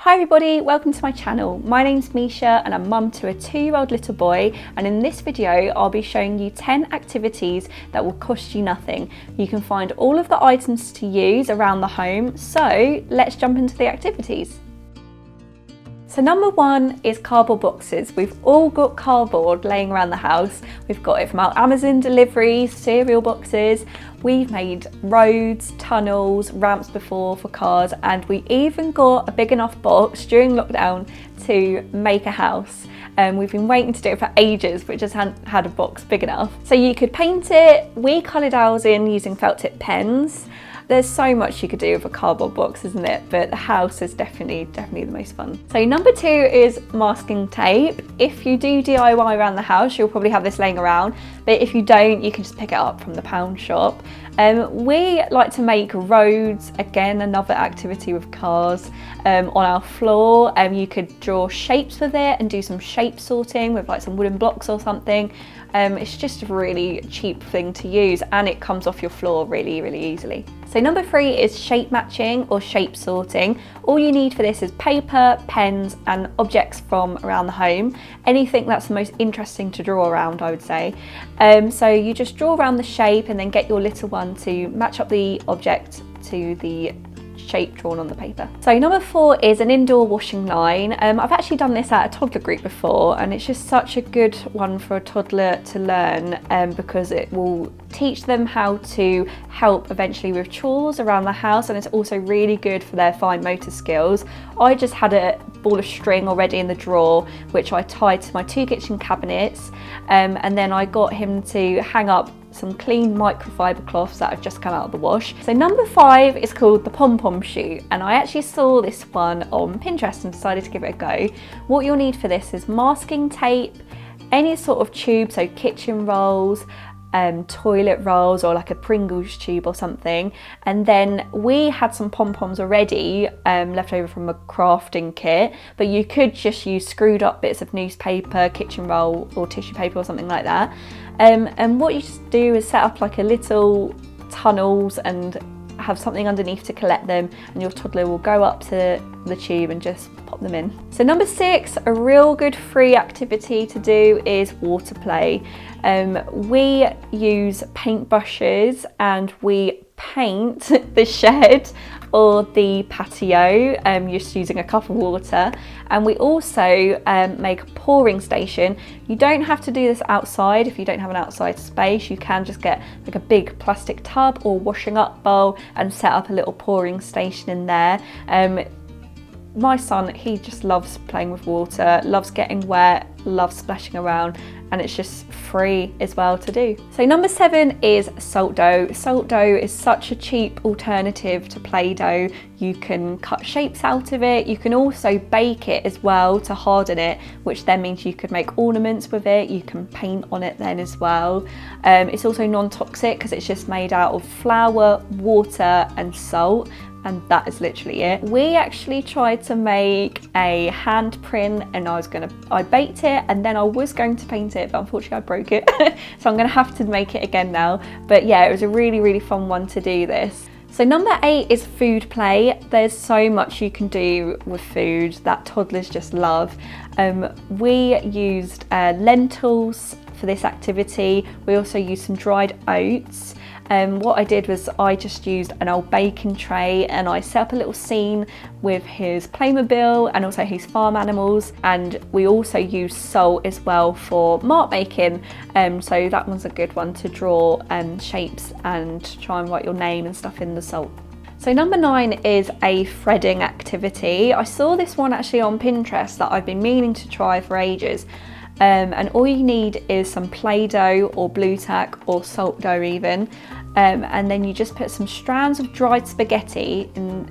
Hi everybody, welcome to my channel. My name's Misha and I'm mum to a 2-year-old little boy, and in this video I'll be showing you 10 activities that will cost you nothing. You can find all of the items to use around the home, so let's jump into the activities. So number 1 is cardboard boxes. We've all got cardboard laying around the house. We've got it from our Amazon deliveries, cereal boxes. We've made roads, tunnels, ramps before for cars, and we even got a big enough box during lockdown to make a house. We've been waiting to do it for ages, but just hadn't had a box big enough. So you could paint it. We coloured ours in using felt tip pens. There's so much you could do with a cardboard box, isn't it? But the house is definitely the most fun. So number 2 is masking tape. If you do DIY around the house, you'll probably have this laying around, but if you don't, you can just pick it up from the pound shop. We like to make roads, again, another activity with cars, on our floor. You could draw shapes with it and do some shape sorting with like some wooden blocks or something. It's just a really cheap thing to use, and it comes off your floor really easily. So number 3 is shape matching or shape sorting. All you need for this is paper, pens and objects from around the home. Anything that's the most interesting to draw around, I would say. So you just draw around the shape and then get your little one to match up the object to the shape drawn on the paper. So number 4 is an indoor washing line. I've actually done this at a toddler group before, and it's just such a good one for a toddler to learn, because it will teach them how to help eventually with chores around the house, and it's also really good for their fine motor skills. I just had a ball of string already in the drawer, which I tied to my 2 kitchen cabinets, and then I got him to hang up some clean microfiber cloths that have just come out of the wash. So number 5 is called the pom-pom shoot, and I actually saw this one on Pinterest and decided to give it a go. What you'll need for this is masking tape, any sort of tube, so kitchen rolls, toilet rolls, or like a Pringles tube or something. And then we had some pom-poms already left over from a crafting kit, but you could just use screwed up bits of newspaper, kitchen roll or tissue paper or something like that. And what you just do is set up like a little tunnels and have something underneath to collect them, and your toddler will go up to the tube and just pop them in. So number 6, a real good free activity to do is water play. We use paintbrushes and we paint the shed or the patio, just using a cup of water, and we also make a pouring station. You don't have to do this outside if you don't have an outside space. You can just get like a big plastic tub or washing up bowl and set up a little pouring station in there. My son, he just loves playing with water, loves getting wet, loves splashing around, and it's just free as well to do. So number 7 is salt dough. Salt dough is such a cheap alternative to Play-Doh. You can cut shapes out of it. You can also bake it as well to harden it, which then means you could make ornaments with it. You can paint on it then as well. It's also non-toxic because it's just made out of flour, water and salt. And that is literally it. We actually tried to make a handprint, and I baked it and then I was going to paint it, but unfortunately I broke it. So I'm gonna have to make it again now. But yeah, it was a really fun one to do this. So number 8 is food play. There's so much you can do with food that toddlers just love. We used lentils for this activity. We also used some dried oats. What I did was I just used an old baking tray and I set up a little scene with his Playmobil and also his farm animals, and we also used salt as well for mark making, so that one's a good one to draw shapes and try and write your name and stuff in the salt. So number 9 is a threading activity. I saw this one actually on Pinterest that I've been meaning to try for ages. And all you need is some Play-Doh or blue tack or salt dough even, and then you just put some strands of dried spaghetti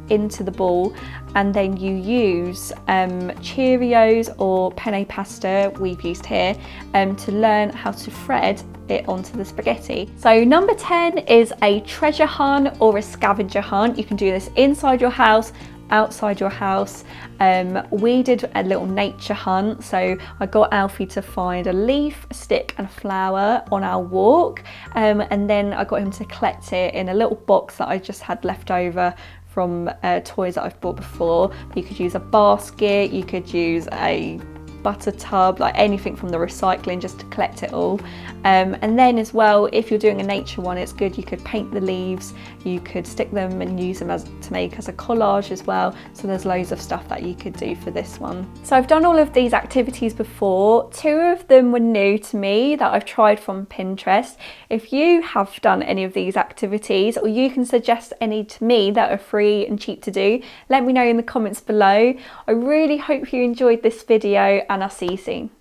into the ball, and then you use Cheerios or penne pasta we've used here to learn how to thread it onto the spaghetti. So number 10 is a treasure hunt or a scavenger hunt. You can do this inside your house, outside your house. We did a little nature hunt, so I got Alfie to find a leaf, a stick and a flower on our walk, and then I got him to collect it in a little box that I just had left over from toys that I've bought before. You could use a basket, you could use a butter tub, like anything from the recycling, just to collect it all. And then as well, if you're doing a nature one, it's good, you could paint the leaves, you could stick them and use them to make as a collage as well. So there's loads of stuff that you could do for this one. So I've done all of these activities before. 2 of them were new to me that I've tried from Pinterest. If you have done any of these activities, or you can suggest any to me that are free and cheap to do, let me know in the comments below. I really hope you enjoyed this video, and I'll see you soon.